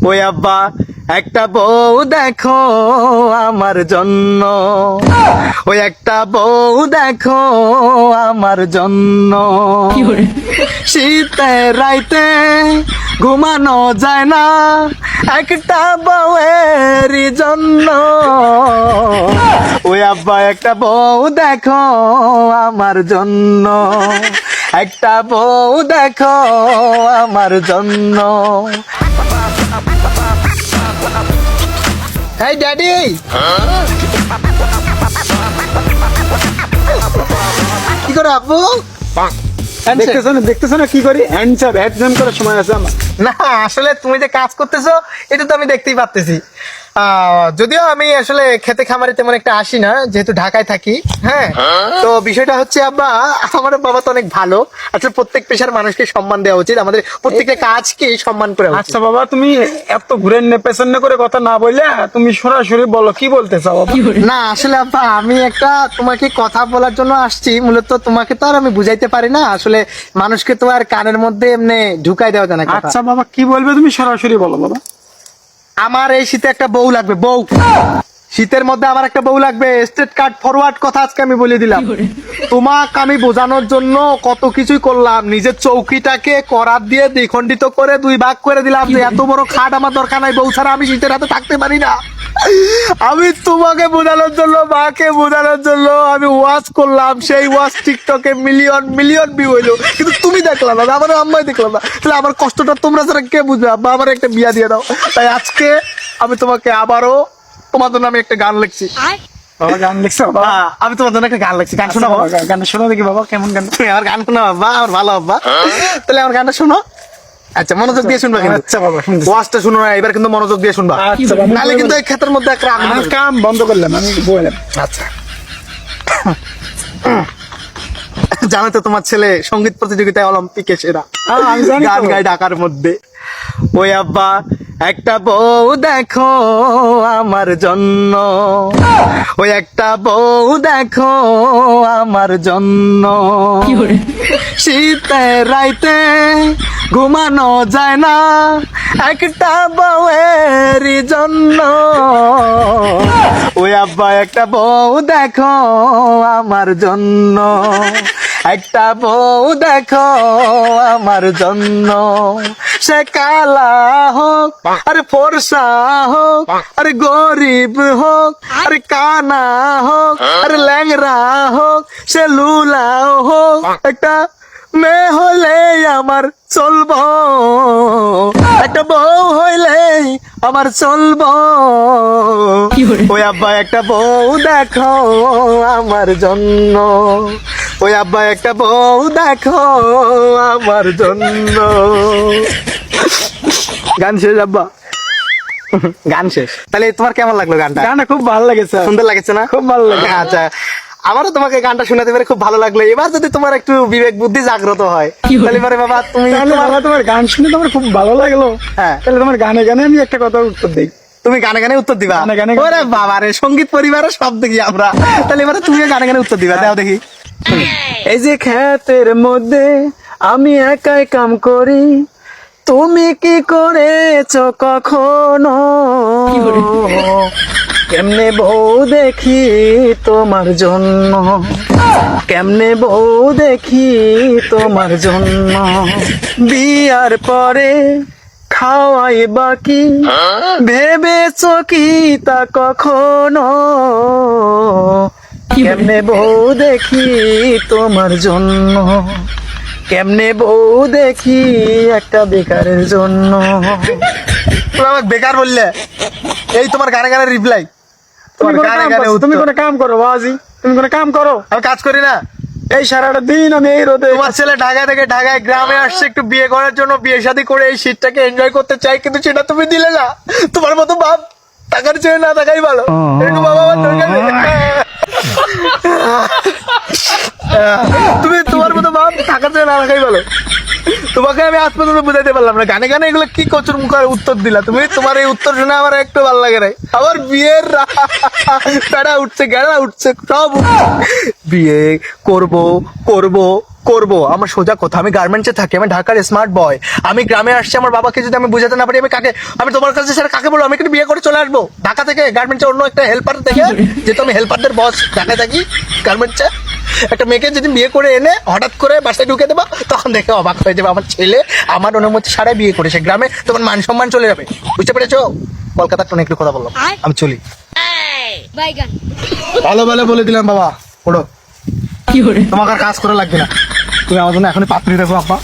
ওই আব্বা একটা বউ দেখো আমার জন্য, ওই একটা বউ দেখো আমার জন্য। শীতের রাইতে ঘুমানো যায় না একটা বউয়েরই জন্য। ওই আব্বা একটা বউ দেখো আমার জন্য, একটা বউ দেখো আমার জন্য। এই ড্যাডি, কি করে আব্বু? দেখতেছো না কি করি? হ্যান্ডসার হ্যান্ডসাম করার সময় আছে আমার? না আসলে তুমি যে কাজ করতেছো এটা তো আমি দেখতেই পারতেছি। যদিও আমি আসলে খেতে খামারে তেমন একটা আসি না, যেহেতু ঢাকায় থাকি। হ্যাঁ, তো বিষয়টা হচ্ছে আব্বা, আমার বাবা তো অনেক ভালো। আসলে প্রত্যেক পেশার মানুষকে সম্মান দেওয়া উচিত, আমাদের প্রত্যেকটা কাজকে সম্মান করা উচিত। আচ্ছা বাবা, তুমি এত ঘুরে পেছন করে কথা না বললে তুমি সরাসরি বলো কি বলতে চাও বাবা? না আসলে আব্বা, আমি একটা তোমাকে কথা বলার জন্য আসছি। মূলত তোমাকে তো আর আমি বুঝাইতে পারি না, আসলে মানুষকে তো আর কানের মধ্যে এমনি ঢুকাই দেওয়া যায় না কথা। আচ্ছা বাবা, কি বলবে তুমি সরাসরি বলো বাবা। আমার এই শীতে একটা বউ লাগবে, বউ। শীতের মধ্যে আমার একটা বউ লাগবে। স্ট্রেট কাট ফরওয়ার্ড কথা আজকে আমি বলে দিলাম। তোমাকে আমি বোঝানোর জন্য কত কিছুই করলাম, নিজের চৌকিটাকে করাত দিয়ে দ্বিখণ্ডিত করে দুই ভাগ করে দিলাম যে এত বড় খাট আমার দরকার নাই, বউ ছাড়া আমি শীতের হাতে থাকতে পারি না। আমি তোমাকে বোঝানোর জন্য, মাকে বোঝানোর জন্য আমি ওয়াচ করলাম, সেই ওয়াচ টিকটকে মিলিয়ন মিলিয়ন ভিউ হইলো, কিন্তু তুমি দেখলাম না, আমার আম্মাই দেখলাম না। তাহলে আমার কষ্টটা তোমরা ছাড়া কে বুঝবে? আব্বা আমার একটা বিয়া দিয়ে দাও। তাই আজকে আমি তোমাকে আবারও, তোমার জন্য আমি একটা গান লিখছি। বাবা গান লিখছো বাবা? আমি তোমার জন্য একটা গান লিখছি, গান শোনা বাবা। গান শোনো দেখি বাবা, কেমন গান? তুমি আমার গান শোনা বাবা, আমার ভালো আব্বা। তাহলে আমার গানটা শোনো। আচ্ছা মনোযোগ দিয়ে শুনবা কিন্তু। আচ্ছা বাবা, শুনতেছি। ওয়াজটা শুনো না, এবার কিন্তু মনোযোগ দিয়ে শুনবা, আচ্ছা বাবা, নাহলে কিন্তু এই ক্ষেতের মধ্যে একটা আগুন আমার ধরবে। কাম বন্ধ করলাম, আমি বললাম। আচ্ছা, জানো তো তোমার ছেলে সঙ্গীত প্রতিযোগিতায় অলিম্পিকে সেরা, আমি জানি তো। গান গায় ঢাকার মধ্যে। ওই আব্বা একটা বউ দেখো আমার জন্য, ওই একটা বউ দেখো আমার জন্য। শীতের রাইতে ঘুমানো যায় না একটা বউয়েরই জন্য। ওই আব্বা একটা বউ দেখো আমার জন্য, একটা বউ দেখো আমার জন্য। সে কালা হোক আরে ফর্সা হোক, আরে গরিব হোক, আরে কানা হোক, আরে ল্যাংরা হোক, সে লুলাও হোক, একটা মেয়ে হলে আমার চলবো, একটা বউ হইলে আমার চলবো। ওই আব্বা একটা বউ দেখো আমার জন্য, ওই আব্বা একটা বউ দেখো আমার জন্য। গান শেষ আব্বা, গান শেষ। তাহলে তোমার কেমন লাগলো গানটা? গানটা খুব ভালো লেগেছে। সুন্দর লাগছে না? খুব ভালো লাগে। আচ্ছা, আমারও তোমাকে গানটা শোনাতে পেরে খুব ভালো লাগলো। এবার যদি তোমার একটু বিবেক বুদ্ধি জাগ্রত হয়, তাহলে এবারে বাবা তুমি তাহলে বাবা, তোমার গান শুনে তোমার খুব ভালো লাগলো। হ্যাঁ। তাহলে তোমার গানে গানে আমি একটা কথা উত্তর দিই। তুমি গানে গানে উত্তর দিবা? গানে গানে ওরে বাবা রে, সঙ্গীত পরিবারের সব দেখি আমরা। তাহলে এবারে তুমি গানে গানে উত্তর দিবা, দাও দেখি। এই যে ক্ষেতের মধ্যে আমি একাই কাম করি, তুমি কি করেছো কখনো? কেমনে বউ দেখি তোমার জন্য, কেমনে বউ দেখি তোমার জন্য। বিয়ার পরে খাওয়াই বাকি, ভেবেছো কি তা কখনো? কেমনে বউ দেখি তোমার জন্য, কেমনে বউ দেখি একটা বেকারের জন্য। তুমি আমাকে বেকার বললে, এই তোমার গানে গানে রিপ্লাই। তুমি তোমার গানে গানে তুমি উত্তর। কোনো কাম করো বাবাজি, তুমি কোনো কাম করো। আমি কাজ করি না? এই সারাটা দিন আমি এই রোদে। তোমার ছেলে ঢাকা থেকে ঢাকায় গ্রামে আসছে একটু বিয়ে করার জন্য, বিয়ে শাদী করে এই শীতটাকে এনজয় করতে চাই, কিন্তু সেটা তুমি দিলে না। তোমার মতো বাপ টাকার চেয়ে না থাকাই ভালো। এরকম বাবা আমার দরকার নেই। তুমি তোমার মতো বাপ টাকার চেয়ে না থাকাই ভালো। তোমাকে আমি আজ পর্যন্ত বুঝাইতে পারলাম না, গানে গানে এগুলো কি কচুর মুখের উত্তর দিলা তুমি। তোমার এই উত্তর শুনে আমার একটু ভালো লাগে নাই। আমার বিয়ের প্যাড়া উঠছে, গেড়া উঠছে, সব উঠছে। বিয়ে করব করব করব? আমার সোজা কথা, আমি গার্মেন্টসে থাকি, আমি ঢাকার স্মার্ট বয়, আমি গ্রামে আসছি, আমার বাবাকে যদি আমি বুঝাতে না পারি, আমি তোমার কাছে সেটা কাকে বলবো? আমি কিন্তু বিয়ে করে চলে আসবো ঢাকা থেকে, গার্মেন্টসে অন্য একটা হেল্পার থেকে, যেহেতু আমি হেল্পারদের বস ঢাকায় থাকি গার্মেন্টসে। একটা মেয়েকে যদি বিয়ে করে এনে হঠাৎ করে বাসায় ঢুকে দেবো, তখন দেখে অবাক হয়ে যাবে আমার ছেলে আমার অনুমতি ছাড়াই বিয়ে করেছে, গ্রামে তোমার মান সম্মান চলে যাবে। বুঝতে পেরেছো? কলকাতার টোনে একটু কথা বললাম, আমি চলি। বাইগান ভালো ভালো বলে দিলাম বাবা, ওড়ো, তোমাকে আর কাজ করা লাগবে না, তুমি আমার জন্য এখনই পাত্রী দেখো আব্বা।